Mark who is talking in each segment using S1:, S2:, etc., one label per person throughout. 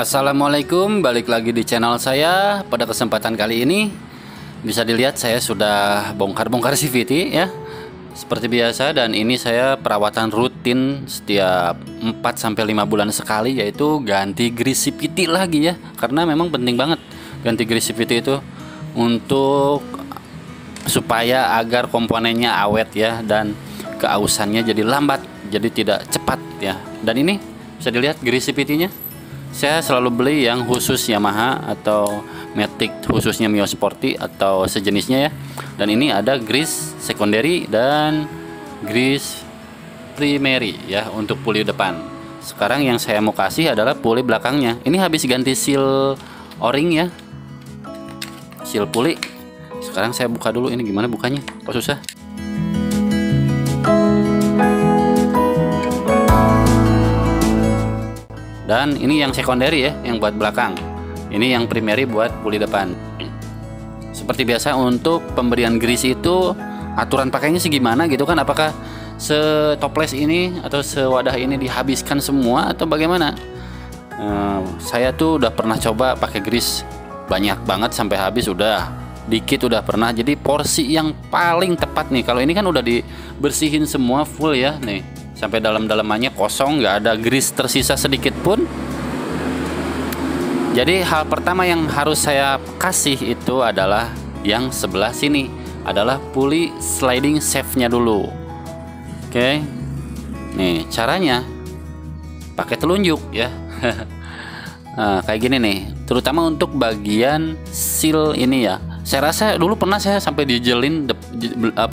S1: Assalamualaikum, balik lagi di channel saya. Pada kesempatan kali ini bisa dilihat saya sudah bongkar-bongkar CVT ya, seperti biasa. Dan ini saya perawatan rutin setiap 4-5 bulan sekali, yaitu ganti grease CVT lagi ya. Karena memang penting banget ganti grease CVT itu untuk supaya agar komponennya awet ya, dan keausannya jadi lambat, jadi tidak cepat ya. Dan ini bisa dilihat grease CVT-nya. Saya selalu beli yang khusus Yamaha atau Matic khususnya Mio Sporty atau sejenisnya ya. Dan ini ada grease secondary dan grease primary ya untuk puli depan. Sekarang yang saya mau kasih adalah puli belakangnya. Ini habis ganti seal o-ring ya, seal puli. Sekarang saya buka dulu, ini gimana bukanya? Kok susah? Dan ini yang secondary ya, yang buat belakang. Ini yang primary buat puli depan. Seperti biasa untuk pemberian grease itu aturan pakainya sih gimana gitu kan? Apakah setoples ini atau sewadah ini dihabiskan semua atau bagaimana? Saya tuh udah pernah coba pakai grease banyak banget sampai habis, udah dikit udah pernah. Jadi porsi yang paling tepat nih, kalau ini kan udah dibersihin semua full ya nih, sampai dalam-dalamannya kosong, nggak ada grease tersisa sedikit pun. Jadi hal pertama yang harus saya kasih itu adalah yang sebelah sini, adalah puli sliding shaft-nya dulu. Oke, nih caranya pakai telunjuk ya. Nah, kayak gini nih, terutama untuk bagian seal ini ya. Saya rasa dulu pernah saya sampai dijelin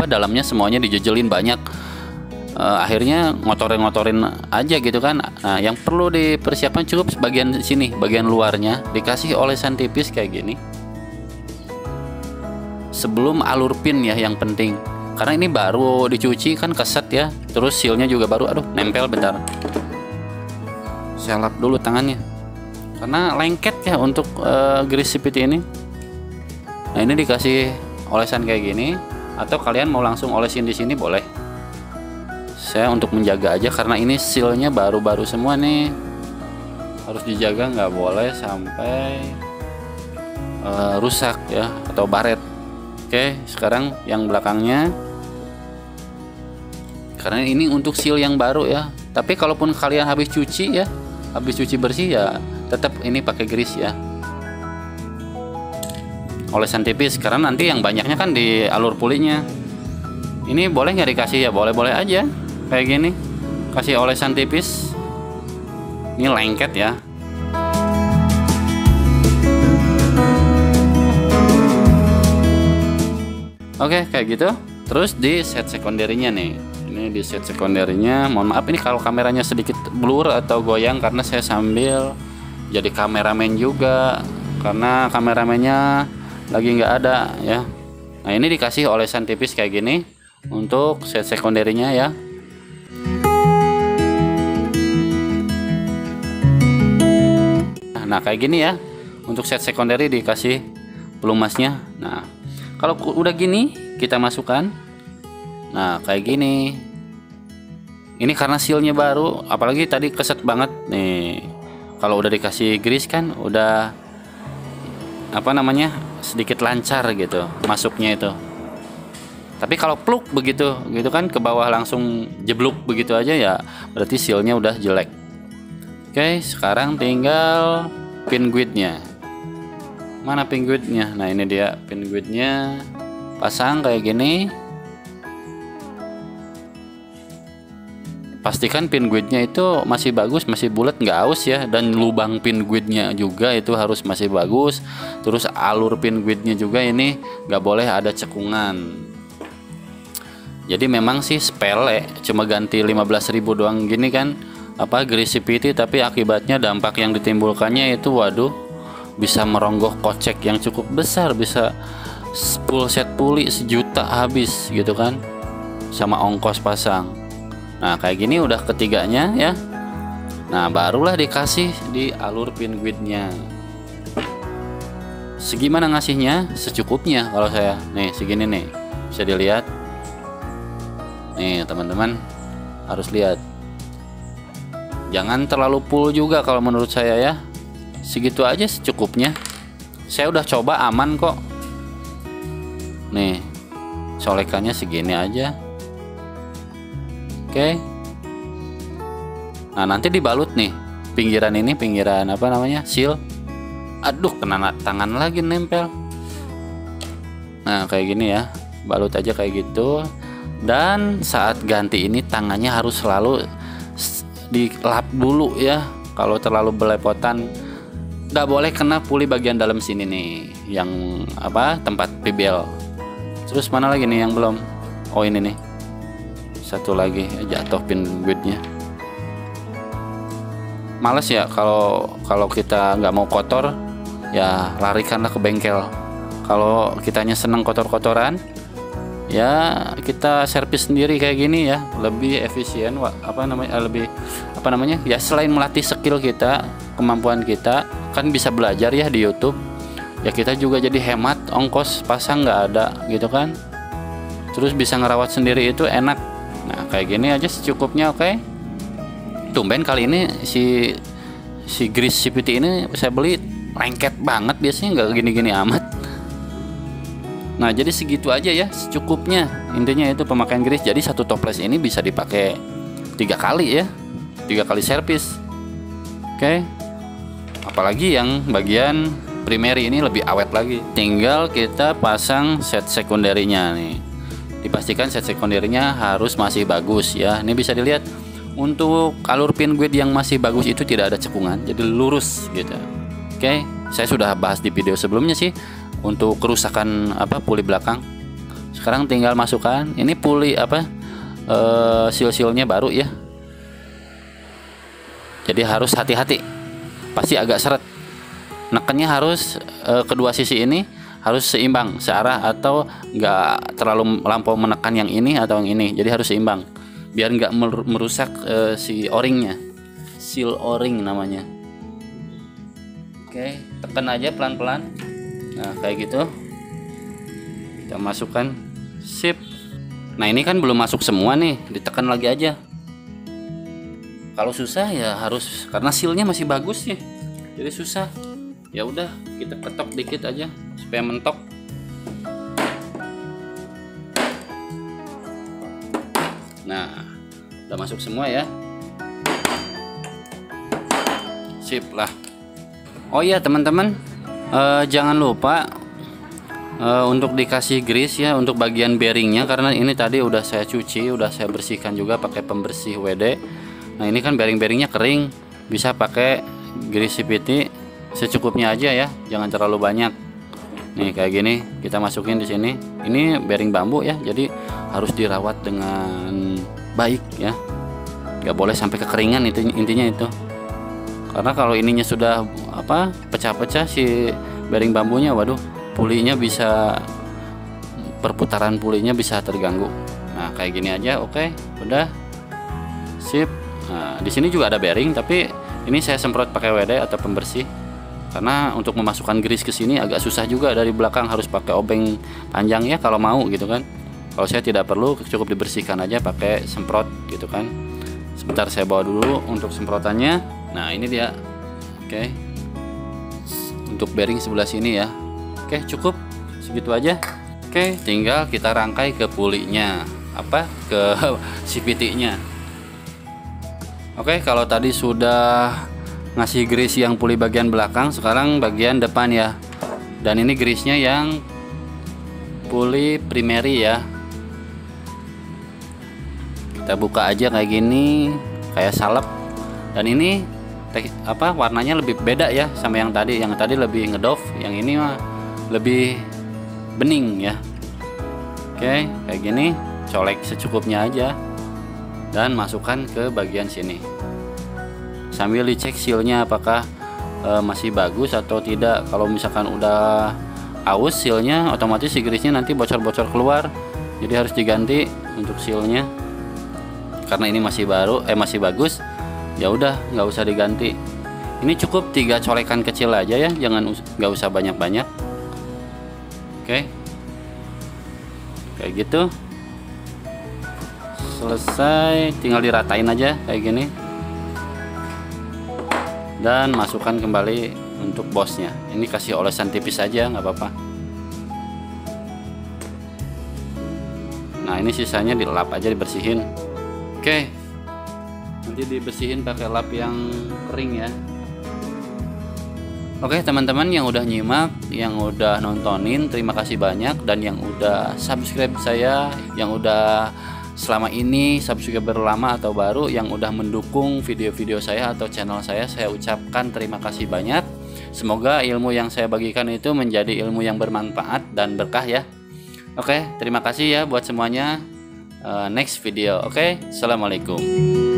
S1: dalamnya semuanya dijejelin banyak. Akhirnya ngotorin aja gitu kan. Nah, yang perlu dipersiapkan cukup bagian sini, bagian luarnya dikasih olesan tipis kayak gini sebelum alur pin ya, yang penting karena ini baru dicuci kan, keset ya, terus sealnya juga baru. Aduh, nempel, bentar saya lap dulu tangannya karena lengket ya untuk grease CVT ini. Nah, ini dikasih olesan kayak gini, atau kalian mau langsung olesin di sini boleh. Saya untuk menjaga aja karena ini sealnya baru-baru semua nih, harus dijaga, nggak boleh sampai rusak ya atau baret. Oke, sekarang yang belakangnya, karena ini untuk seal yang baru ya. Tapi kalaupun kalian habis cuci ya, habis cuci bersih ya, tetap ini pakai grease ya, olesan tipis, karena nanti yang banyaknya kan di alur pulinya. Ini boleh nggak dikasih ya? Boleh-boleh aja kayak gini, kasih olesan tipis. Ini lengket ya. Oke, kayak gitu. Terus di set sekunderinya nih, ini di set sekunderinya, mohon maaf ini kalau kameranya sedikit blur atau goyang karena saya sambil jadi kameramen juga, karena kameramennya lagi nggak ada ya. Nah, ini dikasih olesan tipis kayak gini untuk set sekunderinya ya. Nah, kayak gini ya untuk set secondary dikasih pelumasnya. Nah, kalau udah gini kita masukkan. Nah, kayak gini. Ini karena sealnya baru, apalagi tadi keset banget nih. Kalau udah dikasih grease kan udah apa namanya, sedikit lancar gitu masuknya itu. Tapi kalau pluk begitu gitu kan ke bawah langsung jebluk begitu aja ya, berarti sealnya udah jelek. Oke, sekarang tinggal pin guide-nya. Mana pin guide-nya? Nah, ini dia pin guide-nya. Pasang kayak gini. Pastikan pin guide-nya itu masih bagus, masih bulat, nggak aus ya. Dan lubang pin guide-nya juga itu harus masih bagus. Terus alur pin guide-nya juga ini nggak boleh ada cekungan. Jadi memang sih sepele, cuma ganti 15.000 doang gini kan, apa grease CVT, tapi akibatnya dampak yang ditimbulkannya itu waduh, bisa merogoh kocek yang cukup besar, bisa full set puli 1 juta habis gitu kan, sama ongkos pasang. Nah, kayak gini udah ketiganya ya. Nah, barulah dikasih di alur pin guide-nya. Segimana ngasihnya? Secukupnya kalau saya. Nih, segini nih. Bisa dilihat. Nih, teman-teman harus lihat. Jangan terlalu full juga kalau menurut saya ya. segitu aja secukupnya. Saya udah coba aman kok. Nih, colekannya segini aja. Oke. Nah, nanti dibalut nih. Pinggiran ini, pinggiran apa namanya? Seal. Aduh, kena tangan lagi nempel. Nah, kayak gini ya. Balut aja kayak gitu. Dan saat ganti ini tangannya harus selalu dilap dulu ya. Kalau terlalu belepotan, nggak boleh kena puli bagian dalam sini nih, yang apa, tempat pibel. Terus mana lagi nih yang belum? Oh, ini nih, satu lagi jatuh pin guide-nya. Males ya kalau kita nggak mau kotor, ya larikanlah ke bengkel. Kalau kitanya seneng kotor-kotoran, ya kita servis sendiri kayak gini ya, lebih efisien. Ya, selain melatih skill kita, kemampuan kita, kan bisa belajar ya di YouTube. Ya kita juga jadi hemat ongkos pasang, nggak ada gitu kan. Terus bisa ngerawat sendiri, itu enak. Nah, kayak gini aja secukupnya. Oke. Tumben kali ini si grease CVT ini saya beli lengket banget, biasanya nggak gini-gini amat. Nah, jadi segitu aja ya secukupnya. Intinya itu pemakaian grease. Jadi satu toples ini bisa dipakai 3 kali ya, 3 kali servis. Oke. Apalagi yang bagian primary ini lebih awet lagi. Tinggal kita pasang set sekunderinya nih. Dipastikan set sekunderinya harus masih bagus ya. Ini bisa dilihat untuk alur pin guide yang masih bagus itu tidak ada cekungan, jadi lurus gitu. Oke, saya sudah bahas di video sebelumnya sih untuk kerusakan puli belakang. Sekarang tinggal masukkan ini puli seal-sealnya baru ya. Jadi harus hati-hati, pasti agak seret. Nekennya harus kedua sisi ini harus seimbang searah, atau nggak terlalu melampau menekan yang ini atau yang ini. Jadi harus seimbang biar nggak merusak si o-ringnya, seal o-ring namanya. Oke, tekan aja pelan-pelan. Nah, kayak gitu kita masukkan, sip. Nah, ini kan belum masuk semua nih, ditekan lagi aja. Kalau susah ya harus, karena sealnya masih bagus ya, jadi susah. Ya udah, kita ketok dikit aja supaya mentok. Nah, udah masuk semua ya. Sip lah. Oh iya teman-teman, jangan lupa untuk dikasih grease ya untuk bagian bearingnya, karena ini tadi udah saya cuci, udah saya bersihkan juga pakai pembersih WD. Nah, ini kan bearing-bearingnya kering, bisa pakai grease CVT secukupnya aja ya, jangan terlalu banyak. Nih kayak gini kita masukin di sini. Ini bearing bambu ya, jadi harus dirawat dengan baik ya, nggak boleh sampai kekeringan, itu intinya itu. Karena kalau ininya sudah pecah-pecah si bearing bambunya, waduh, pulinya bisa, perputaran pulinya bisa terganggu. Nah, kayak gini aja. Oke, udah sip. Nah, di sini juga ada bearing, tapi ini saya semprot pakai WD atau pembersih, karena untuk memasukkan grease ke sini agak susah juga, dari belakang harus pakai obeng panjang ya kalau mau gitu kan. Kalau saya tidak perlu, cukup dibersihkan aja pakai semprot gitu kan. Sebentar saya bawa dulu untuk semprotannya. Nah, ini dia. Oke. Untuk bearing sebelah sini ya. Oke, cukup segitu aja. Oke, tinggal kita rangkai ke pulinya, ke CVT-nya. Oke, kalau tadi sudah ngasih grease yang puli bagian belakang, sekarang bagian depan ya. Dan ini grease-nya yang puli primary ya. Kita buka aja kayak gini, kayak salep. Dan ini warnanya lebih beda ya sama yang tadi. Yang tadi lebih ngedove, yang ini mah lebih bening ya. Oke, kayak gini, colek secukupnya aja dan masukkan ke bagian sini. Sambil dicek sealnya apakah masih bagus atau tidak. Kalau misalkan udah aus sealnya, otomatis si grease-nya nanti bocor-bocor keluar. Jadi harus diganti untuk sealnya. Karena ini masih baru, masih bagus, ya udah nggak usah diganti. Ini cukup 3 colekan kecil aja ya, nggak usah banyak-banyak. Oke, kayak gitu. Selesai, tinggal diratain aja kayak gini. Dan masukkan kembali untuk bosnya. Ini kasih olesan tipis aja, nggak apa-apa. Nah ini sisanya dilap aja, dibersihin. Oke, nanti dibersihin pakai lap yang kering ya. Oke teman-teman yang udah nyimak, yang udah nontonin, terima kasih banyak. Dan yang udah subscribe saya, yang udah selama ini subscriber lama atau baru, yang udah mendukung video-video saya atau channel saya ucapkan terima kasih banyak. Semoga ilmu yang saya bagikan itu menjadi ilmu yang bermanfaat dan berkah ya. Oke, terima kasih ya buat semuanya. Next video. Oke, assalamualaikum.